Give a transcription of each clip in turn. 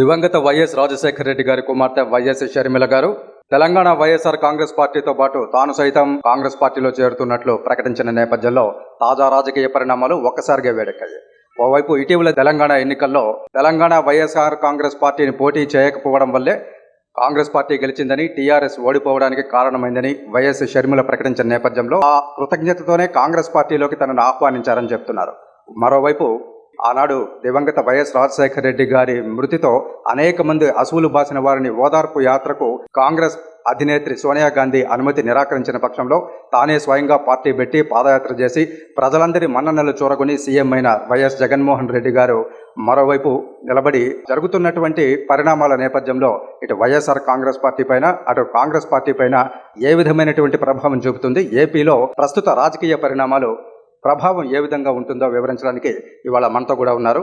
దివంగత వైఎస్ రాజశేఖర రెడ్డి గారి కుమార్తె వైఎస్ షర్మిల గారు తెలంగాణ వైఎస్ఆర్ కాంగ్రెస్ పార్టీతో పాటు తాను సైతం కాంగ్రెస్ పార్టీలో చేరుతున్నట్లు ప్రకటించిన నేపథ్యంలో తాజా రాజకీయ పరిణామాలు ఒక్కసారిగా వేడెక్కాయి. ఓవైపు ఇటీవల తెలంగాణ ఎన్నికల్లో తెలంగాణ వైఎస్ఆర్ కాంగ్రెస్ పార్టీని పోటీ చేయకపోవడం వల్లే కాంగ్రెస్ పార్టీ గెలిచిందని, టీఆర్ఎస్ ఓడిపోవడానికి కారణమైందని వైఎస్ షర్మిల ప్రకటించిన నేపథ్యంలో ఆ కృతజ్ఞతతోనే కాంగ్రెస్ పార్టీలోకి తనను ఆహ్వానించారని చెప్తున్నారు. మరోవైపు ఆనాడు దివంగత వైఎస్ రాజశేఖర రెడ్డి గారి మృతితో అనేక మంది అసువులు బాసిన వారిని ఓదార్పు యాత్రకు కాంగ్రెస్ అధినేత్రి సోనియా గాంధీ అనుమతి నిరాకరించిన పక్షంలో తానే స్వయంగా పార్టీ పెట్టి పాదయాత్ర చేసి ప్రజలందరి మన్ననలు చూరగొని సీఎం అయిన వైఎస్ జగన్మోహన్ రెడ్డి గారు మరోవైపు నిలబడి జరుగుతున్నటువంటి పరిణామాల నేపథ్యంలో ఇటు వైఎస్ఆర్ కాంగ్రెస్ పార్టీ పైన అటు కాంగ్రెస్ పార్టీ పైన ఏ విధమైనటువంటి ప్రభావం చూపుతుంది, ఏపీలో ప్రస్తుత రాజకీయ పరిణామాలు ప్రభావం ఏ విధంగా ఉంటుందో వివరించడానికి ఇవాళ మనతో కూడా ఉన్నారు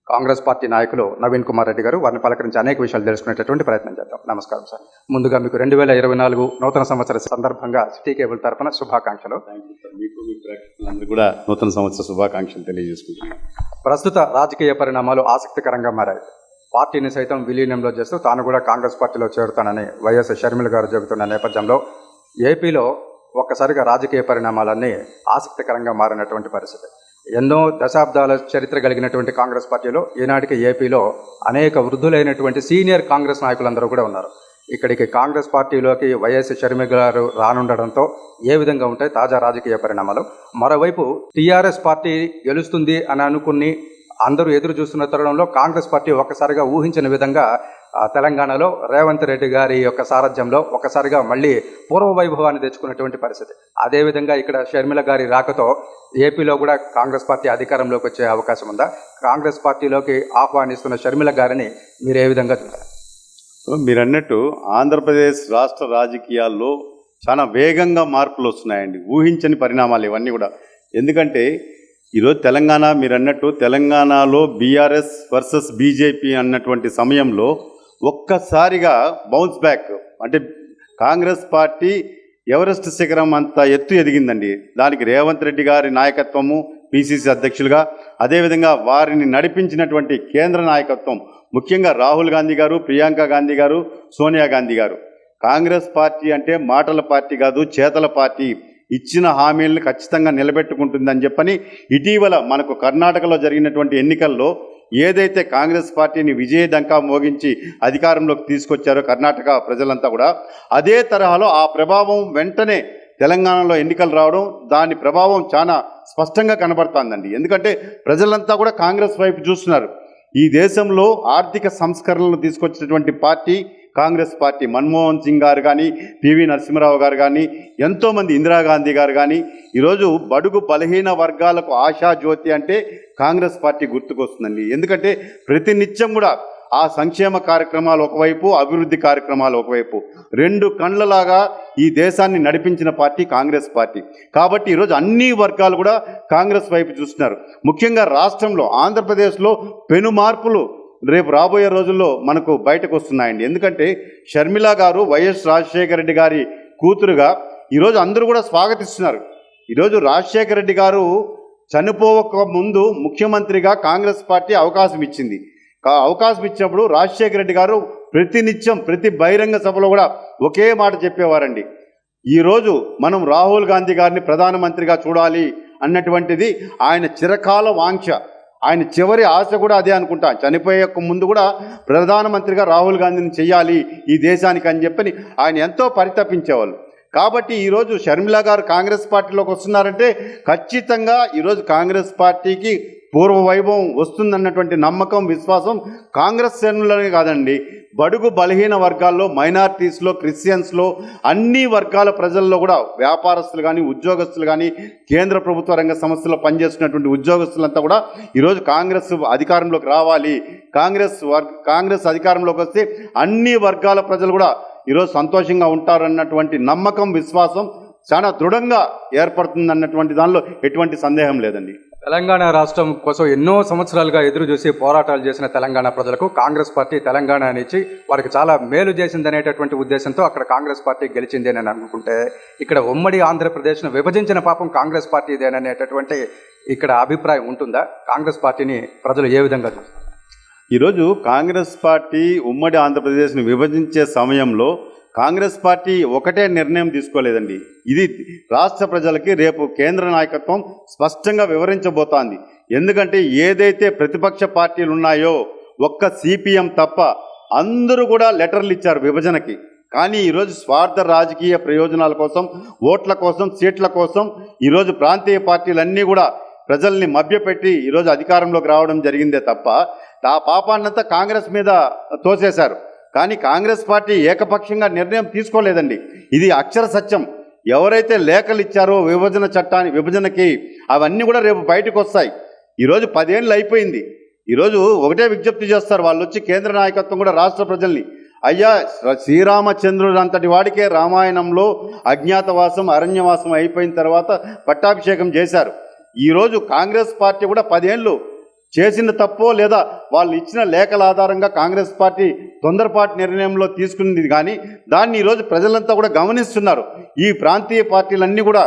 కాంగ్రెస్ పార్టీ నాయకులు నవీన్ కుమార్ రెడ్డి గారు. వారిని పలకరించి అనేక విషయాలు తెలుసుకునేటటువంటి ప్రయత్నం చేద్దాం. నమస్కారం సార్. ముందుగా మీకు 2024 నూతన సంవత్సర సందర్భంగా సిటీ కేబుల్ తరఫున శుభాకాంక్షలు. మీకు కూడా నూతన సంవత్సర శుభాకాంక్షలు తెలియజేసుకుంటున్నాను. ప్రస్తుత రాజకీయ పరిణామాలు ఆసక్తికరంగా మారాయి. పార్టీని సైతం విలీనంలో చేస్తూ తాను కూడా కాంగ్రెస్ పార్టీలో చేరుతానని వైఎస్ షర్మిల గారు చెబుతున్న నేపథ్యంలో ఏపీలో ఒక్కసారిగా రాజకీయ పరిణామాలన్నీ ఆసక్తికరంగా మారినటువంటి పరిస్థితి. ఎన్నో దశాబ్దాల చరిత్ర కలిగినటువంటి కాంగ్రెస్ పార్టీలో ఈనాటికి ఏపీలో అనేక వృద్ధులైనటువంటి సీనియర్ కాంగ్రెస్ నాయకులందరూ కూడా ఉన్నారు. ఇక్కడికి కాంగ్రెస్ పార్టీలోకి వైఎస్ షర్మిల గారు రానుండడంతో ఏ విధంగా ఉంటాయి తాజా రాజకీయ పరిణామాలు? మరోవైపు టీఆర్ఎస్ పార్టీ గెలుస్తుంది అని అనుకుని అందరూ ఎదురు చూస్తున్న తరుణంలో కాంగ్రెస్ పార్టీ ఒక్కసారిగా ఊహించిన విధంగా తెలంగాణలో రేవంత్ రెడ్డి గారి యొక్క సారథ్యంలో ఒక్కసారిగా మళ్ళీ పూర్వ వైభవాన్ని తెచ్చుకున్నటువంటి పరిస్థితి. అదేవిధంగా ఇక్కడ షర్మిల గారి రాకతో ఏపీలో కూడా కాంగ్రెస్ పార్టీ అధికారంలోకి వచ్చే అవకాశం ఉందా? కాంగ్రెస్ పార్టీలోకి ఆహ్వానిస్తున్న షర్మిల గారిని మీరు ఏ విధంగా చూస్తారు? మీరు అన్నట్టు ఆంధ్రప్రదేశ్ రాష్ట్ర రాజకీయాల్లో చాలా వేగంగా మార్పులు వస్తున్నాయండి. ఊహించని పరిణామాలు ఇవన్నీ కూడా. ఎందుకంటే ఈరోజు తెలంగాణ మీరు అన్నట్టు తెలంగాణలో బీఆర్ఎస్ వర్సెస్ బీజేపీ అన్నటువంటి సమయంలో ఒక్కసారిగా బౌన్స్ బ్యాక్, అంటే కాంగ్రెస్ పార్టీ ఎవరెస్ట్ శిఖరం అంత ఎత్తు ఎదిగిందండి. దానికి రేవంత్ రెడ్డి గారి నాయకత్వము పిసిసి అధ్యక్షులుగా, అదేవిధంగా వారిని నడిపించినటువంటి కేంద్ర నాయకత్వం, ముఖ్యంగా రాహుల్ గాంధీ గారు, ప్రియాంక గాంధీ గారు, సోనియా గాంధీ గారు. కాంగ్రెస్ పార్టీ అంటే మాటల పార్టీ కాదు, చేతల పార్టీ. ఇచ్చిన హామీలను ఖచ్చితంగా నిలబెట్టుకుంటుందని చెప్పని ఇటీవల మనకు కర్ణాటకలో జరిగినటువంటి ఎన్నికల్లో ఏదైతే కాంగ్రెస్ పార్టీని విజయదంకా మోగించి అధికారంలోకి తీసుకొచ్చారో కర్ణాటక ప్రజలంతా కూడా, అదే తరహాలో ఆ ప్రభావం వెంటనే తెలంగాణలో ఎన్నికలు రావడం, దాని ప్రభావం చాలా స్పష్టంగా కనబడుతుందండి. ఎందుకంటే ప్రజలంతా కూడా కాంగ్రెస్ వైపు చూస్తున్నారు. ఈ దేశంలో ఆర్థిక సంస్కరణలు తీసుకొచ్చినటువంటి పార్టీ కాంగ్రెస్ పార్టీ. మన్మోహన్ సింగ్ గారు కానీ, పివి నరసింహరావు గారు కానీ, ఎంతోమంది, ఇందిరాగాంధీ గారు కానీ, ఈరోజు బడుగు బలహీన వర్గాలకు ఆశాజ్యోతి అంటే కాంగ్రెస్ పార్టీ గుర్తుకొస్తుందండి. ఎందుకంటే ప్రతినిత్యం కూడా ఆ సంక్షేమ కార్యక్రమాలు ఒకవైపు, అభివృద్ధి కార్యక్రమాలు ఒకవైపు, రెండు కండ్లలాగా ఈ దేశాన్ని నడిపించిన పార్టీ కాంగ్రెస్ పార్టీ. కాబట్టి ఈరోజు అన్ని వర్గాలు కూడా కాంగ్రెస్ వైపు చూస్తున్నారు. ముఖ్యంగా రాష్ట్రంలో ఆంధ్రప్రదేశ్లో పెను మార్పులు రేపు రాబోయే రోజుల్లో మనకు బయటకు వస్తున్నాయండి. ఎందుకంటే షర్మిల గారు వైఎస్ రాజశేఖర రెడ్డి గారి కూతురుగా ఈరోజు అందరూ కూడా స్వాగతిస్తున్నారు. ఈరోజు రాజశేఖర రెడ్డి గారు చనిపోక ముందు ముఖ్యమంత్రిగా కాంగ్రెస్ పార్టీ అవకాశం ఇచ్చింది. అవకాశం ఇచ్చినప్పుడు రాజశేఖర రెడ్డి గారు ప్రతినిత్యం ప్రతి బహిరంగ సభలో కూడా ఒకే మాట చెప్పేవారండి. ఈరోజు మనం రాహుల్ గాంధీ గారిని ప్రధానమంత్రిగా చూడాలి అన్నటువంటిది ఆయన చిరకాల వాంఛ. ఆయన చివరి ఆశ కూడా అదే అనుకుంటా. చనిపోయే ముందు కూడా ప్రధానమంత్రిగా రాహుల్ గాంధీని చెయ్యాలి ఈ దేశానికి అని చెప్పని ఆయన ఎంతో పరితపించేవాళ్ళు. కాబట్టి ఈరోజు షర్మిల గారు కాంగ్రెస్ పార్టీలోకి వస్తున్నారంటే ఖచ్చితంగా ఈరోజు కాంగ్రెస్ పార్టీకి పూర్వ వైభవం వస్తుందన్నటువంటి నమ్మకం, విశ్వాసం కాంగ్రెస్ శ్రేణులనే కాదండి, బడుగు బలహీన వర్గాల్లో, మైనారిటీస్లో, క్రిస్టియన్స్లో, అన్ని వర్గాల ప్రజల్లో కూడా, వ్యాపారస్తులు కానీ, ఉద్యోగస్తులు కానీ, కేంద్ర ప్రభుత్వ రంగ సంస్థల్లో పనిచేస్తున్నటువంటి ఉద్యోగస్తులంతా కూడా ఈరోజు కాంగ్రెస్ అధికారంలోకి రావాలి, కాంగ్రెస్ అధికారంలోకి వస్తే అన్ని వర్గాల ప్రజలు కూడా ఈరోజు సంతోషంగా ఉంటారన్నటువంటి నమ్మకం, విశ్వాసం చాలా దృఢంగా ఏర్పడుతుందన్నటువంటి దానిలో ఎటువంటి సందేహం లేదండి. తెలంగాణ రాష్ట్రం కోసం ఎన్నో సంవత్సరాలుగా ఎదురు చూసి పోరాటాలు చేసిన తెలంగాణ ప్రజలకు కాంగ్రెస్ పార్టీ తెలంగాణనిచ్చి వారికి చాలా మేలు చేసిందనేటటువంటి ఉద్దేశంతో అక్కడ కాంగ్రెస్ పార్టీ గెలిచింది అని అనుకుంటే, ఇక్కడ ఉమ్మడి ఆంధ్రప్రదేశ్ను విభజించిన పాపం కాంగ్రెస్ పార్టీదేననేటటువంటి ఇక్కడ అభిప్రాయం ఉంటుందా? కాంగ్రెస్ పార్టీని ప్రజలు ఏ విధంగా చూస్తారు? ఈరోజు కాంగ్రెస్ పార్టీ ఉమ్మడి ఆంధ్రప్రదేశ్ని విభజించే సమయంలో కాంగ్రెస్ పార్టీ ఒకటే నిర్ణయం తీసుకోలేదండి. ఇది రాష్ట్ర ప్రజలకి రేపు కేంద్ర నాయకత్వం స్పష్టంగా వివరించబోతోంది. ఎందుకంటే ఏదైతే ప్రతిపక్ష పార్టీలు ఉన్నాయో ఒక్క సిపిఎం తప్ప అందరూ కూడా లెటర్లు ఇచ్చారు విభజనకి. కానీ ఈరోజు స్వార్థ రాజకీయ ప్రయోజనాల కోసం, ఓట్ల కోసం, సీట్ల కోసం ఈరోజు ప్రాంతీయ పార్టీలన్నీ కూడా ప్రజల్ని మభ్యపెట్టి ఈరోజు అధికారంలోకి రావడం జరిగిందే తప్ప ఆ పాపాన్నంతా కాంగ్రెస్ మీద తోసేశారు. కానీ కాంగ్రెస్ పార్టీ ఏకపక్షంగా నిర్ణయం తీసుకోలేదండి. ఇది అక్షర సత్యం. ఎవరైతే లేఖలు ఇచ్చారో విభజనకి అవన్నీ కూడా రేపు బయటకు వస్తాయి. ఈరోజు 10 ఏళ్ళు అయిపోయింది. ఈరోజు ఒకటే విజ్ఞప్తి చేస్తారు వాళ్ళు వచ్చి కేంద్ర నాయకత్వం కూడా రాష్ట్ర ప్రజల్ని, అయ్యా శ్రీరామచంద్రుడు అంతటి వాడికే రామాయణంలో అజ్ఞాతవాసం అరణ్యవాసం అయిపోయిన తర్వాత పట్టాభిషేకం చేశారు. ఈరోజు కాంగ్రెస్ పార్టీ కూడా 10 ఏళ్ళు చేసిన తప్పో లేదా వాళ్ళు ఇచ్చిన లేఖల ఆధారంగా కాంగ్రెస్ పార్టీ తొందరపాటు నిర్ణయంలో తీసుకున్నది. కానీ దాన్ని ఈరోజు ప్రజలంతా కూడా గమనిస్తున్నారు. ఈ ప్రాంతీయ పార్టీలన్నీ కూడా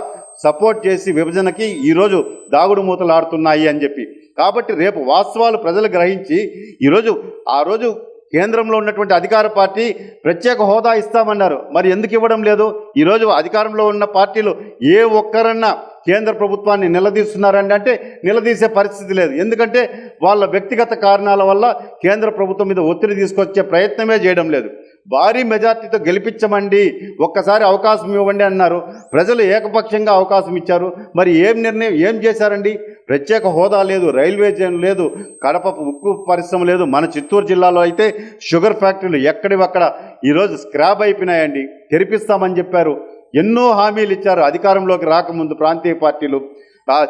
సపోర్ట్ చేసి విభజనకి ఈరోజు దాగుడు మూతలు ఆడుతున్నాయి అని చెప్పి. కాబట్టి రేపు వాస్తవాలు ప్రజలు గ్రహించి ఈరోజు ఆ రోజు కేంద్రంలో ఉన్నటువంటి అధికార పార్టీ ప్రత్యేక హోదా ఇస్తామన్నారు. మరి ఎందుకు ఇవ్వడం లేదు? ఈరోజు అధికారంలో ఉన్న పార్టీలు ఏ ఒక్కరన్నా కేంద్ర ప్రభుత్వాన్ని నిలదీస్తున్నారండి అంటే నిలదీసే పరిస్థితి లేదు. ఎందుకంటే వాళ్ళ వ్యక్తిగత కారణాల వల్ల కేంద్ర ప్రభుత్వం మీద ఒత్తిడి తీసుకొచ్చే ప్రయత్నమే చేయడం లేదు. భారీ మెజార్టీతో గెలిపించమండి, ఒక్కసారి అవకాశం ఇవ్వండి అన్నారు. ప్రజలు ఏకపక్షంగా అవకాశం ఇచ్చారు. మరి ఏం చేశారండి? ప్రత్యేక హోదా లేదు, రైల్వే జోన్ లేదు, కడప ఉక్కు పరిశ్రమ లేదు. మన చిత్తూరు జిల్లాలో అయితే షుగర్ ఫ్యాక్టరీలు ఎక్కడివక్కడ ఈరోజు స్క్రాప్ అయిపోయినాయండి. తెరిపిస్తామని చెప్పారు. ఎన్నో హామీలు ఇచ్చారు అధికారంలోకి రాకముందు ప్రాంతీయ పార్టీలు.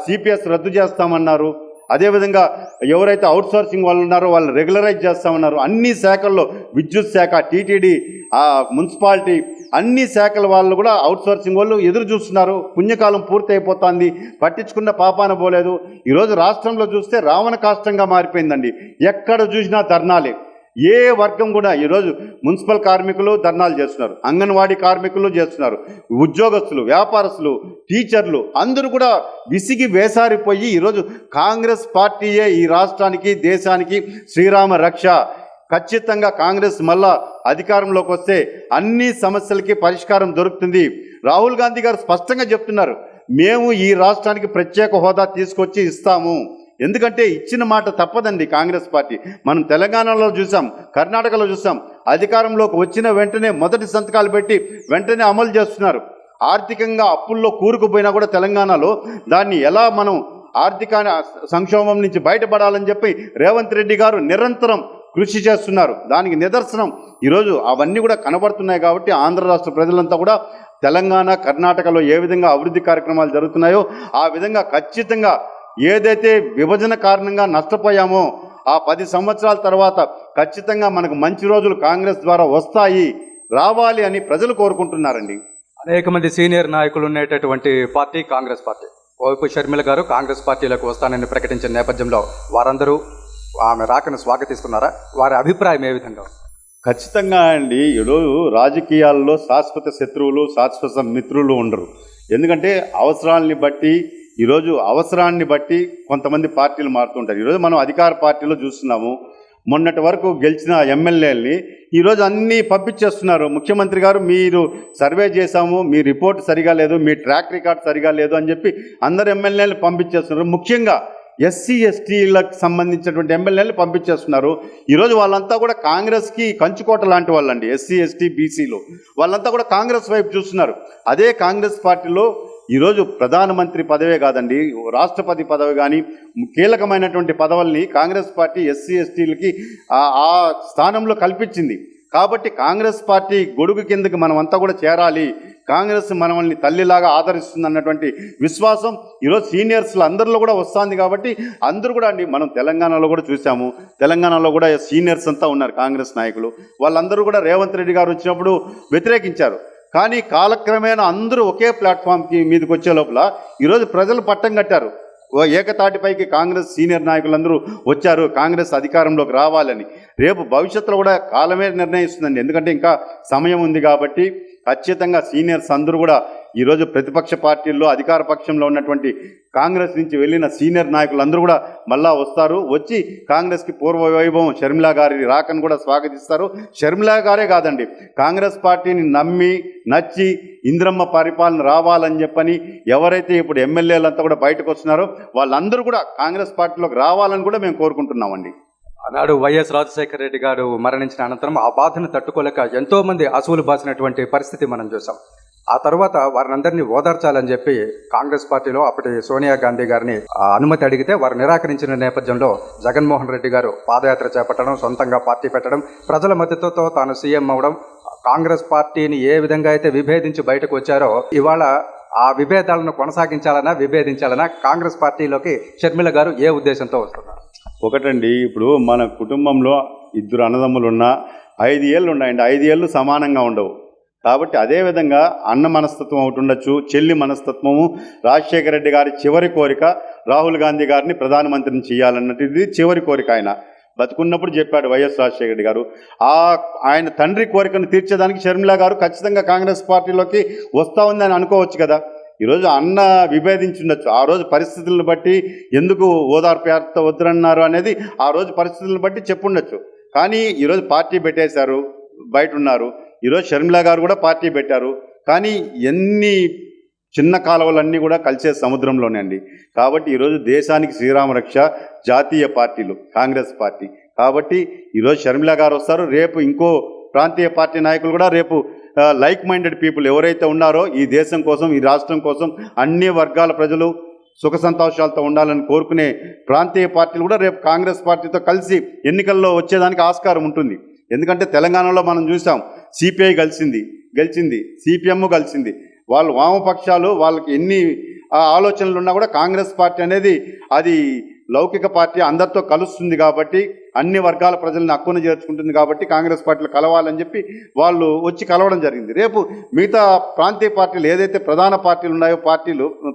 సిపిఎస్ రద్దు చేస్తామన్నారు. అదేవిధంగా ఎవరైతే అవుట్సోర్సింగ్ వాళ్ళు ఉన్నారో వాళ్ళు రెగ్యులరైజ్ చేస్తామన్నారు. అన్ని శాఖల్లో విద్యుత్ శాఖ, టీటీడీ, మున్సిపాలిటీ అన్ని శాఖల వాళ్ళు కూడా అవుట్సోర్సింగ్ వాళ్ళు ఎదురు చూస్తున్నారు. పుణ్యకాలం పూర్తి అయిపోతుంది, పట్టించుకున్న పాపాన పోలేదు. ఈరోజు రాష్ట్రంలో చూస్తే రావణ కాష్టంగా మారిపోయిందండి. ఎక్కడ చూసినా ధర్నాలే. ఏ వర్గం కూడా ఈరోజు మున్సిపల్ కార్మికులు ధర్నాలు చేస్తున్నారు, అంగన్వాడీ కార్మికులు చేస్తున్నారు, ఉద్యోగస్తులు, వ్యాపారస్తులు, టీచర్లు అందరూ కూడా విసిగి వేసారిపోయి ఈరోజు కాంగ్రెస్ పార్టీయే ఈ రాష్ట్రానికి దేశానికి శ్రీరామ రక్ష. ఖచ్చితంగా కాంగ్రెస్ మళ్ళా అధికారంలోకి వస్తే అన్ని సమస్యలకి పరిష్కారం దొరుకుతుంది. రాహుల్ గాంధీ గారు స్పష్టంగా చెప్తున్నారు, మేము ఈ రాష్ట్రానికి ప్రత్యేక హోదా తీసుకొచ్చి ఇస్తాము. ఎందుకంటే ఇచ్చిన మాట తప్పదండి కాంగ్రెస్ పార్టీ. మనం తెలంగాణలో చూసాం, కర్ణాటకలో చూసాం. అధికారంలోకి వచ్చిన వెంటనే మొదటి సంతకాలు పెట్టి వెంటనే అమలు చేస్తున్నారు. ఆర్థికంగా అప్పుల్లో కూరుకుపోయినా కూడా తెలంగాణలో దాన్ని ఎలా మనం ఆర్థిక సంక్షోభం నుంచి బయటపడాలని చెప్పి రేవంత్ రెడ్డి గారు నిరంతరం కృషి చేస్తున్నారు. దానికి నిదర్శనం ఈరోజు అవన్నీ కూడా కనబడుతున్నాయి. కాబట్టి ఆంధ్ర రాష్ట్ర ప్రజలంతా కూడా తెలంగాణ, కర్ణాటకలో ఏ విధంగా అభివృద్ధి కార్యక్రమాలు జరుగుతున్నాయో ఆ విధంగా ఖచ్చితంగా ఏదైతే విభజన కారణంగా నష్టపోయామో ఆ 10 సంవత్సరాల తర్వాత ఖచ్చితంగా మనకు మంచి రోజులు కాంగ్రెస్ ద్వారా వస్తాయి, రావాలి అని ప్రజలు కోరుకుంటున్నారండి. అనేక మంది సీనియర్ నాయకులు ఉండేటటువంటి పార్టీ కాంగ్రెస్ పార్టీ. ఓవైపు షర్మిల గారు కాంగ్రెస్ పార్టీలోకి వస్తానని ప్రకటించిన నేపథ్యంలో వారందరూ ఆమె రాకను స్వాగతిస్తున్నారా? వారి అభిప్రాయం ఏ విధంగా? ఖచ్చితంగా అండి. ఈరోజు రాజకీయాల్లో శాశ్వత శత్రువులు, శాశ్వత మిత్రులు ఉండరు. ఎందుకంటే అవసరాన్ని బట్టి కొంతమంది పార్టీలు మారుతుంటారు. ఈరోజు మనం అధికార పార్టీలో చూస్తున్నాము. మొన్నటి వరకు గెలిచిన ఎమ్మెల్యేలని ఈరోజు అన్నీ పంపించేస్తున్నారు. ముఖ్యమంత్రి గారు మీరు సర్వే చేశాము, మీ రిపోర్ట్ సరిగా లేదు, మీ ట్రాక్ రికార్డ్ సరిగా లేదు అని చెప్పి అందరు ఎమ్మెల్యేలు పంపించేస్తున్నారు. ముఖ్యంగా ఎస్సీ ఎస్టీలకు సంబంధించినటువంటి ఎమ్మెల్యేలు పంపించేస్తున్నారు. ఈరోజు వాళ్ళంతా కూడా కాంగ్రెస్కి కంచుకోట లాంటి వాళ్ళండి. ఎస్సీ ఎస్టీ బీసీలు వాళ్ళంతా కూడా కాంగ్రెస్ వైపు చూస్తున్నారు. అదే కాంగ్రెస్ పార్టీలో ఈరోజు ప్రధానమంత్రి పదవే కాదండి, రాష్ట్రపతి పదవి కానీ కీలకమైనటువంటి పదవుల్ని కాంగ్రెస్ పార్టీ ఎస్సీ ఎస్టీలకి ఆ స్థానంలో కల్పించింది. కాబట్టి కాంగ్రెస్ పార్టీ గొడుగు కిందకి మనమంతా కూడా చేరాలి, కాంగ్రెస్ మనల్ని తల్లిలాగా ఆదరిస్తుంది అన్నటువంటి విశ్వాసం ఈరోజు సీనియర్స్లో అందరిలో కూడా వస్తుంది. కాబట్టి అందరూ కూడా అండి, మనం తెలంగాణలో కూడా చూసాము, తెలంగాణలో కూడా సీనియర్స్ అంతా ఉన్నారు కాంగ్రెస్ నాయకులు. వాళ్ళందరూ కూడా రేవంత్ రెడ్డి గారు వచ్చినప్పుడు వ్యతిరేకించారు. కానీ కాలక్రమేణా అందరూ ఒకే ప్లాట్ఫామ్కి మీదకి వచ్చే లోపల ఈరోజు ప్రజలు పట్టం కట్టారు. ఏకతాటిపైకి కాంగ్రెస్ సీనియర్ నాయకులందరూ వచ్చారు కాంగ్రెస్ అధికారంలోకి రావాలని. రేపు భవిష్యత్తులో కూడా కాలమే నిర్ణయిస్తుందండి. ఎందుకంటే ఇంకా సమయం ఉంది కాబట్టి ఖచ్చితంగా సీనియర్స్ అందరూ కూడా ఈరోజు ప్రతిపక్ష పార్టీల్లో అధికార పక్షంలో ఉన్నటువంటి కాంగ్రెస్ నుంచి వెళ్ళిన సీనియర్ నాయకులందరూ కూడా మళ్ళా వస్తారు, వచ్చి కాంగ్రెస్కి పూర్వ వైభవం షర్మిలా గారి రాకను కూడా స్వాగతిస్తారు. షర్మిలా గారే కాదండి, కాంగ్రెస్ పార్టీని నచ్చి ఇంద్రమ్మ పరిపాలన రావాలని చెప్పని ఎవరైతే ఇప్పుడు ఎమ్మెల్యేలంతా కూడా బయటకు వస్తున్నారో వాళ్ళందరూ కూడా కాంగ్రెస్ పార్టీలోకి రావాలని కూడా మేము కోరుకుంటున్నామండి. ఆనాడు వైఎస్ రాజశేఖర రెడ్డి గారు మరణించిన అనంతరం ఆ బాధను తట్టుకోలేక ఎంతో మంది అసువులు బాసినటువంటి పరిస్థితి మనం చూసాం. ఆ తర్వాత వారినందరినీ ఓదార్చాలని చెప్పి కాంగ్రెస్ పార్టీలో అప్పటి సోనియా గాంధీ గారిని అనుమతి అడిగితే వారు నిరాకరించిన నేపథ్యంలో జగన్మోహన్ రెడ్డి గారు పాదయాత్ర చేపట్టడం, సొంతంగా పార్టీ పెట్టడం, ప్రజల మద్దతుతో తాను సీఎం అవడం, కాంగ్రెస్ పార్టీని ఏ విధంగా అయితే విభేదించి బయటకు వచ్చారో ఇవాళ ఆ విభేదాలను విభేదించాలన్నా కాంగ్రెస్ పార్టీలోకి షర్మిల గారు ఏ ఉద్దేశంతో వస్తున్నారు? ఒకటండి, ఇప్పుడు మన కుటుంబంలో ఇద్దరు అన్నదమ్ములు ఉన్నా 5 ఏళ్ళు ఉన్నాయండి, 5 ఏళ్ళు సమానంగా ఉండవు. కాబట్టి అదేవిధంగా అన్న మనస్తత్వం ఒకటి ఉండొచ్చు, చెల్లి మనస్తత్వము. రాజశేఖర రెడ్డి గారి చివరి కోరిక రాహుల్ గాంధీ గారిని ప్రధానమంత్రిని చేయాలన్నది చివరి కోరిక. ఆయన బతుకున్నప్పుడు చెప్పాడు వైఎస్ రాజశేఖర రెడ్డి గారు. ఆయన తండ్రి కోరికను తీర్చేదానికి షర్మిల గారు ఖచ్చితంగా కాంగ్రెస్ పార్టీలోకి వస్తూ ఉందని అనుకోవచ్చు కదా. ఈరోజు అన్న విభేదించుండొచ్చు, ఆ రోజు పరిస్థితులను బట్టి ఎందుకు ఓదార్పు యాత్ర వద్దురన్నారు అనేది ఆ రోజు పరిస్థితులను బట్టి చెప్పుండొచ్చు. కానీ ఈరోజు పార్టీ పెట్టేశారు, బయట ఉన్నారు. ఈరోజు షర్మిల గారు కూడా పార్టీ పెట్టారు. కానీ ఎన్ని చిన్న కాలువలన్నీ కూడా కలిసే సముద్రంలోనే అండి. కాబట్టి ఈరోజు దేశానికి శ్రీరామ రక్ష జాతీయ పార్టీలు కాంగ్రెస్ పార్టీ. కాబట్టి ఈరోజు షర్మిల గారు వస్తారు, రేపు ఇంకో ప్రాంతీయ పార్టీ నాయకులు కూడా రేపు లైక్ మైండెడ్ పీపుల్ ఎవరైతే ఉన్నారో ఈ దేశం కోసం, ఈ రాష్ట్రం కోసం, అన్ని వర్గాల ప్రజలు సుఖ సంతోషాలతో ఉండాలని కోరుకునే ప్రాంతీయ పార్టీలు కూడా రేపు కాంగ్రెస్ పార్టీతో కలిసి ఎన్నికల్లో వచ్చేదానికి ఆస్కారం ఉంటుంది. ఎందుకంటే తెలంగాణలో మనం చూసాం, సిపిఐ గెలిచింది, సిపిఎం కలిసింది. వాళ్ళు వామపక్షాలు, వాళ్ళకి ఎన్ని ఆలోచనలు ఉన్నా కూడా కాంగ్రెస్ పార్టీ అనేది అది లౌకిక పార్టీ, అందరితో కలుస్తుంది కాబట్టి, అన్ని వర్గాల ప్రజలను హక్కును చేర్చుకుంటుంది కాబట్టి కాంగ్రెస్ పార్టీలు కలవాలని చెప్పి వాళ్ళు వచ్చి కలవడం జరిగింది. రేపు మిగతా ప్రాంతీయ పార్టీలు ఏదైతే ప్రధాన పార్టీలు ఉన్నాయో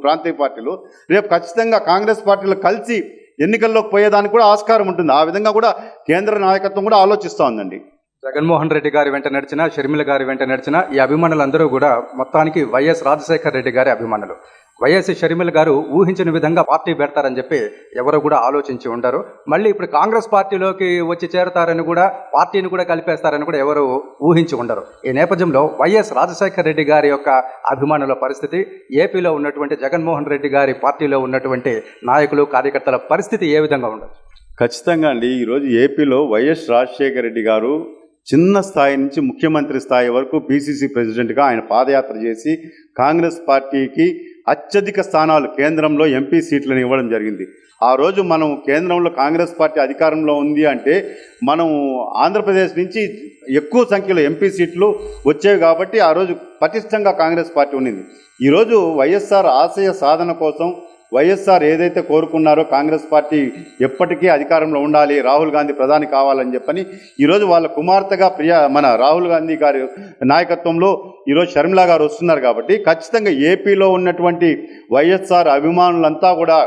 ప్రాంతీయ పార్టీలు రేపు ఖచ్చితంగా కాంగ్రెస్ పార్టీలు కలిసి ఎన్నికల్లోకి పోయేదానికి కూడా ఆస్కారం ఉంటుంది. ఆ విధంగా కూడా కేంద్ర నాయకత్వం కూడా ఆలోచిస్తూ ఉందండి. జగన్మోహన్ రెడ్డి గారి వెంట నడిచిన, షర్మిల గారి వెంట నడిచిన ఈ అభిమానులందరూ కూడా మొత్తానికి వైఎస్ రాజశేఖర రెడ్డి గారి అభిమానులు. వైఎస్ షర్మిల గారు ఊహించిన విధంగా పార్టీ పెడతారని చెప్పి ఎవరు కూడా ఆలోచించి ఉండరు. మళ్ళీ ఇప్పుడు కాంగ్రెస్ పార్టీలోకి వచ్చి చేరతారని కూడా, పార్టీని కూడా కలిపేస్తారని కూడా ఎవరు ఊహించి ఉండరు. ఈ నేపథ్యంలో వైఎస్ రాజశేఖర రెడ్డి గారి యొక్క అభిమానుల పరిస్థితి, ఏపీలో ఉన్నటువంటి జగన్మోహన్ రెడ్డి గారి పార్టీలో ఉన్నటువంటి నాయకులు, కార్యకర్తల పరిస్థితి ఏ విధంగా ఉండదు? ఖచ్చితంగా అండి, ఈరోజు ఏపీలో వైఎస్ రాజశేఖర రెడ్డి గారు చిన్న స్థాయి నుంచి ముఖ్యమంత్రి స్థాయి వరకు పిసిసి ప్రెసిడెంట్గా ఆయన పాదయాత్ర చేసి కాంగ్రెస్ పార్టీకి అత్యధిక స్థానాలు కేంద్రంలో ఎంపీ సీట్లను ఇవ్వడం జరిగింది. ఆ రోజు మనం కేంద్రంలో కాంగ్రెస్ పార్టీ అధికారంలో ఉంది అంటే మనం ఆంధ్రప్రదేశ్ నుంచి ఎక్కువ సంఖ్యలో ఎంపీ సీట్లు వచ్చేవి కాబట్టి ఆ రోజు పటిష్టంగా కాంగ్రెస్ పార్టీ ఉండింది. ఈరోజు వైఎస్ఆర్ ఆశయ సాధన కోసం వైఎస్ఆర్ ఏదైతే కోరుకున్నారో కాంగ్రెస్ పార్టీ ఎప్పటికీ అధికారంలో ఉండాలి, రాహుల్ గాంధీ ప్రధాని కావాలని చెప్పని ఈరోజు వాళ్ళ కుమార్తెగా మన రాహుల్ గాంధీ గారి నాయకత్వంలో ఈరోజు షర్మిల గారు వస్తున్నారు. కాబట్టి ఖచ్చితంగా ఏపీలో ఉన్నటువంటి వైఎస్ఆర్ అభిమానులంతా కూడా,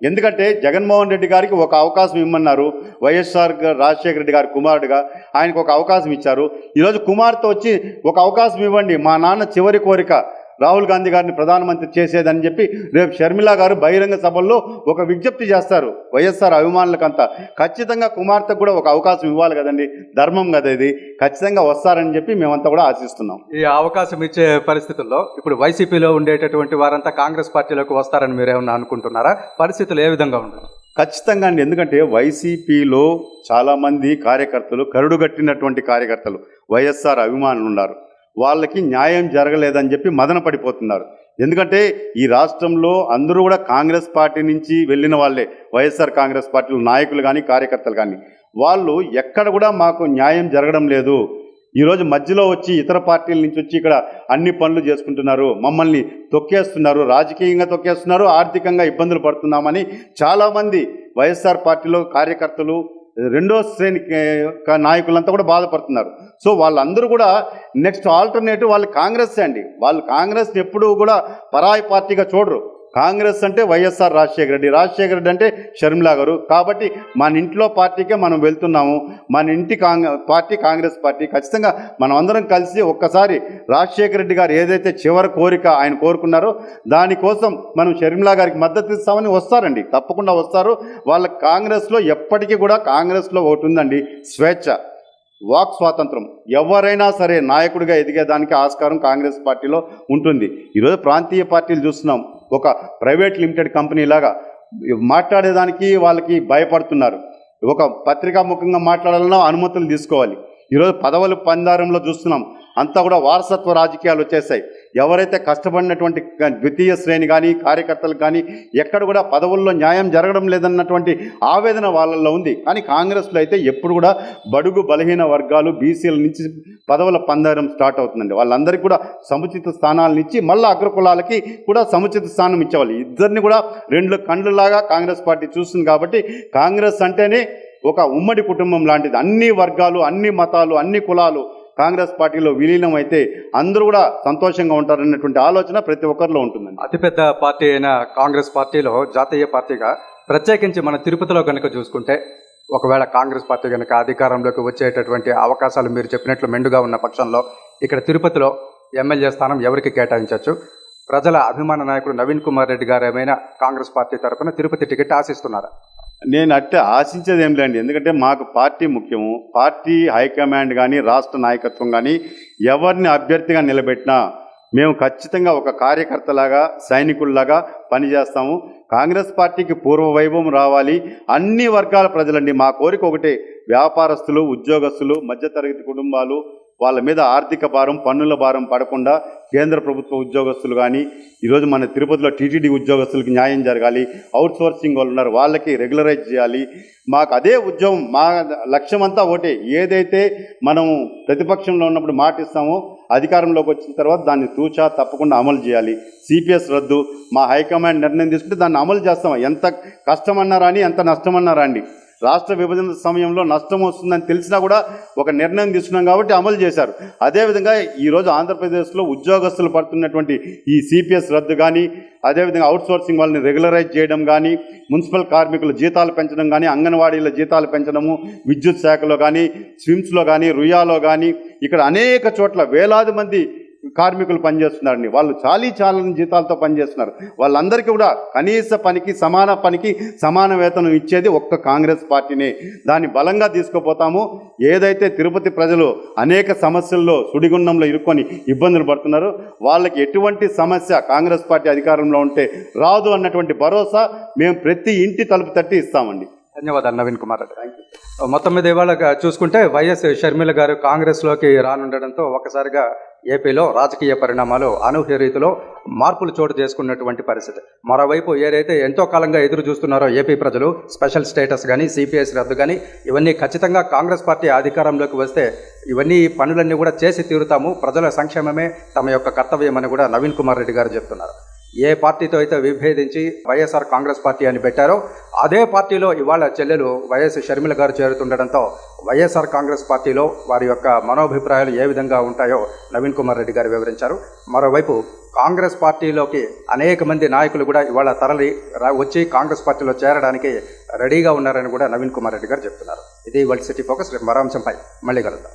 ఎందుకంటే జగన్మోహన్ రెడ్డి గారికి ఒక అవకాశం ఇమ్మన్నారు, వైఎస్ఆర్ రాజశేఖర రెడ్డి గారి కుమారుడిగా ఆయనకు ఒక అవకాశం ఇచ్చారు. ఈరోజు కుమార్తె వచ్చి ఒక అవకాశం ఇవ్వండి, మా నాన్న చివరి కోరిక రాహుల్ గాంధీ గారిని ప్రధానమంత్రి చేసేదని చెప్పి రేపు షర్మిల గారు బహిరంగ సభల్లో ఒక విజ్ఞప్తి చేస్తారు వైఎస్ఆర్ అభిమానులకంతా. ఖచ్చితంగా కుమార్తెకు కూడా ఒక అవకాశం ఇవ్వాలి కదండి, ధర్మం కదా ఇది. ఖచ్చితంగా వస్తారని చెప్పి మేమంతా కూడా ఆశిస్తున్నాం. ఈ అవకాశం ఇచ్చే పరిస్థితుల్లో ఇప్పుడు వైసీపీలో ఉండేటటువంటి వారంతా కాంగ్రెస్ పార్టీలోకి వస్తారని మీరేమన్నా అనుకుంటున్నారా? పరిస్థితులు ఏ విధంగా ఉండదు? ఖచ్చితంగా అండి, ఎందుకంటే వైసీపీలో చాలామంది కార్యకర్తలు, కరుడుగట్టినటువంటి కార్యకర్తలు వైఎస్ఆర్ అభిమానులు ఉన్నారు. వాళ్ళకి న్యాయం జరగలేదని చెప్పి మదన పడిపోతున్నారు. ఎందుకంటే ఈ రాష్ట్రంలో అందరూ కూడా కాంగ్రెస్ పార్టీ నుంచి వెళ్ళిన వాళ్ళే, వైఎస్ఆర్ కాంగ్రెస్ పార్టీల నాయకులు కానీ కార్యకర్తలు కానీ. వాళ్ళు ఎక్కడ కూడా మాకు న్యాయం జరగడం లేదు, ఈరోజు మధ్యలో వచ్చి ఇతర పార్టీల నుంచి వచ్చి ఇక్కడ అన్ని పనులు చేసుకుంటున్నారు, మమ్మల్ని తొక్కేస్తున్నారు, రాజకీయంగా తొక్కేస్తున్నారు, ఆర్థికంగా ఇబ్బందులు పడుతున్నామని చాలామంది వైఎస్ఆర్ పార్టీలో కార్యకర్తలు, రెండో శ్రేణి నాయకులంతా కూడా బాధపడుతున్నారు. సో వాళ్ళందరూ కూడా నెక్స్ట్ ఆల్టర్నేటివ్ వాళ్ళు కాంగ్రెస్ అండి. వాళ్ళు కాంగ్రెస్ని ఎప్పుడూ కూడా పరాయి పార్టీగా చూడరు. కాంగ్రెస్ అంటే వైఎస్ఆర్ రాజశేఖర రెడ్డి, రాజశేఖర రెడ్డి అంటే షర్మిలా గారు. కాబట్టి మన ఇంట్లో పార్టీకే మనం వెళ్తున్నాము. మన ఇంటి పార్టీ కాంగ్రెస్ పార్టీ. ఖచ్చితంగా మనం అందరం కలిసి ఒక్కసారి రాజశేఖర రెడ్డి గారు ఏదైతే చివరి కోరిక ఆయన కోరుకున్నారో దానికోసం మనం షర్మిలా గారికి మద్దతు ఇస్తామని వస్తారండి, తప్పకుండా వస్తారు. వాళ్ళ కాంగ్రెస్లో ఎప్పటికీ కూడా కాంగ్రెస్లో ఒకటి ఉందండి, స్వేచ్ఛ, వాక్ స్వాతంత్రం. ఎవరైనా సరే నాయకుడిగా ఎదిగేదానికి ఆస్కారం కాంగ్రెస్ పార్టీలో ఉంటుంది. ఈరోజు ప్రాంతీయ పార్టీలు చూస్తున్నాం, ఒక ప్రైవేట్ లిమిటెడ్ కంపెనీ లాగా మాట్లాడేదానికి వాళ్ళకి భయపడుతున్నారు. ఒక పత్రికాముఖంగా మాట్లాడాలన్నా అనుమతులు తీసుకోవాలి. ఈరోజు పదవుల పందారంలో చూస్తున్నాం, అంతా కూడా వారసత్వ రాజకీయాలు వచ్చేసాయి. ఎవరైతే కష్టపడినటువంటి ద్వితీయ శ్రేణి కానీ కార్యకర్తలకు కానీ ఎక్కడ కూడా పదవుల్లో న్యాయం జరగడం లేదన్నటువంటి ఆవేదన వాళ్ళల్లో ఉంది. కానీ కాంగ్రెస్లో అయితే ఎప్పుడు కూడా బడుగు బలహీన వర్గాలు బీసీల నుంచి పదవుల పందారం స్టార్ట్ అవుతుందండి. వాళ్ళందరికీ కూడా సముచిత స్థానాలను ఇచ్చి మళ్ళీ అగ్రకులాలకి కూడా సముచిత స్థానం ఇచ్చేవాళ్ళు. ఇద్దరిని కూడా రెండు కండ్లలాగా కాంగ్రెస్ పార్టీ చూస్తుంది. కాబట్టి కాంగ్రెస్ అంటేనే ఒక ఉమ్మడి కుటుంబం లాంటిది. అన్ని వర్గాలు, అన్ని మతాలు, అన్ని కులాలు కాంగ్రెస్ పార్టీలో విలీనం అయితే అందరూ కూడా సంతోషంగా ఉంటారన్నటువంటి ఆలోచన ప్రతి ఒక్కరిలో ఉంటుందండి. అతిపెద్ద పార్టీ అయిన కాంగ్రెస్ పార్టీలో జాతీయ పార్టీగా ప్రత్యేకించి మన తిరుపతిలో కనుక చూసుకుంటే, ఒకవేళ కాంగ్రెస్ పార్టీ కనుక అధికారంలోకి వచ్చేటటువంటి అవకాశాలు మీరు చెప్పినట్లు మెండుగా ఉన్న పక్షంలో ఇక్కడ తిరుపతిలో ఎమ్మెల్యే స్థానం ఎవరికి కేటాయించవచ్చు? ప్రజల అభిమాన నాయకుడు నవీన్ కుమార్ రెడ్డి గారు ఏమైనా కాంగ్రెస్ పార్టీ తరఫున తిరుపతి టికెట్ ఆశిస్తున్నారా? నేను అట్టే ఆశించేది ఏం లేండి. ఎందుకంటే మాకు పార్టీ ముఖ్యము. పార్టీ హైకమాండ్ కానీ రాష్ట్ర నాయకత్వం కానీ ఎవరిని అభ్యర్థిగా నిలబెట్టినా మేము ఖచ్చితంగా ఒక కార్యకర్తలాగా సైనికుల్లాగా పనిచేస్తాము. కాంగ్రెస్ పార్టీకి పూర్వ వైభవం రావాలి. అన్ని వర్గాల ప్రజలండి, మా కోరిక ఒకటే, వ్యాపారస్తులు, ఉద్యోగస్తులు, మధ్యతరగతి కుటుంబాలు, వాళ్ళ మీద ఆర్థిక భారం, పన్నుల భారం పడకుండా కేంద్ర ప్రభుత్వ ఉద్యోగస్తులు కానీ ఈరోజు మన తిరుపతిలో టీటీడీ ఉద్యోగస్తులకు న్యాయం జరగాలి. అవుట్ సోర్సింగ్ వాళ్ళు ఉన్నారు, వాళ్ళకి రెగ్యులరైజ్ చేయాలి. మాకు అదే ఉద్యమం, మా లక్ష్యం అంతా ఒకటే. ఏదైతే మనం ప్రతిపక్షంలో ఉన్నప్పుడు మాటిస్తామో అధికారంలోకి వచ్చిన తర్వాత దాన్ని తూచా తప్పకుండా అమలు చేయాలి. సిపిఎస్ రద్దు మా హైకమాండ్ నిర్ణయం తీసుకుంటే దాన్ని అమలు చేస్తాం. ఎంత కష్టమన్నారా అని, ఎంత నష్టమన్నారా అండి. రాష్ట్ర విభజన సమయంలో నష్టం వస్తుందని తెలిసినా కూడా ఒక నిర్ణయం తీసుకున్నాం కాబట్టి అమలు చేశారు. అదేవిధంగా ఈరోజు ఆంధ్రప్రదేశ్లో ఉద్యోగస్తులు పడుతున్నటువంటి ఈ సిపిఎస్ రద్దు కానీ, అదేవిధంగా అవుట్సోర్సింగ్ వాళ్ళని రెగ్యులరైజ్ చేయడం కానీ, మున్సిపల్ కార్మికుల జీతాలు పెంచడం కానీ, అంగన్వాడీల జీతాలు పెంచడము, విద్యుత్ శాఖలో కానీ, స్విమ్స్లో కానీ, రుయాలో కానీ, ఇక్కడ అనేక చోట్ల వేలాది మంది కార్మికులు పనిచేస్తున్నారండి. వాళ్ళు చాలని జీతాలతో పనిచేస్తున్నారు. వాళ్ళందరికీ కూడా కనీస పనికి సమాన వేతనం ఇచ్చేది ఒక్క కాంగ్రెస్ పార్టీనే. దాన్ని బలంగా తీసుకుపోతాము. ఏదైతే తిరుపతి ప్రజలు అనేక సమస్యల్లో సుడిగుండంలో ఇరుక్కొని ఇబ్బందులు పడుతున్నారో వాళ్ళకి ఎటువంటి సమస్య కాంగ్రెస్ పార్టీ అధికారంలో ఉంటే రాదు అన్నటువంటి భరోసా మేము ప్రతి ఇంటి తలుపు తట్టి ఇస్తామండి. ధన్యవాదాలు నవీన్ కుమార్ రెడ్డి. మొత్తం మీద ఇవాళ చూసుకుంటే వైఎస్ షర్మిల గారు కాంగ్రెస్లోకి రానుండడంతో ఒక్కసారిగా ఏపీలో రాజకీయ పరిణామాలు అనూహ్య రీతిలో మార్పులు చోటు చేసుకున్నటువంటి పరిస్థితి. మరోవైపు ఏదైతే ఎంతో కాలంగా ఎదురు చూస్తున్నారో ఏపీ ప్రజలు, స్పెషల్ స్టేటస్ కానీ, సిపిఎస్ రద్దు కానీ, ఇవన్నీ ఖచ్చితంగా కాంగ్రెస్ పార్టీ అధికారంలోకి వస్తే ఇవన్నీ పనులన్నీ కూడా చేసి తీరుతాము, ప్రజల సంక్షేమమే తమ యొక్క కర్తవ్యం అని కూడా నవీన్ కుమార్ రెడ్డి గారు చెప్తున్నారు. ఏ పార్టీతో అయితే విభేదించి వైఎస్ఆర్ కాంగ్రెస్ పార్టీ అని పెట్టారో అదే పార్టీలో ఇవాళ చెల్లెలు వైఎస్ షర్మిల గారు చేరుతుండడంతో వైఎస్ఆర్ కాంగ్రెస్ పార్టీలో వారి యొక్క మనోభిప్రాయాలు ఏ విధంగా ఉంటాయో నవీన్ కుమార్ రెడ్డి గారు వివరించారు. మరోవైపు కాంగ్రెస్ పార్టీలోకి అనేక మంది నాయకులు కూడా ఇవాళ వచ్చి కాంగ్రెస్ పార్టీలో చేరడానికి రెడీగా ఉన్నారని కూడా నవీన్ కుమార్ రెడ్డి గారు చెప్తున్నారు. ఇది వరల్డ్ సిటీ ఫోకస్. రేపు మరో అంశంపై మళ్ళీ కలుద్దాం.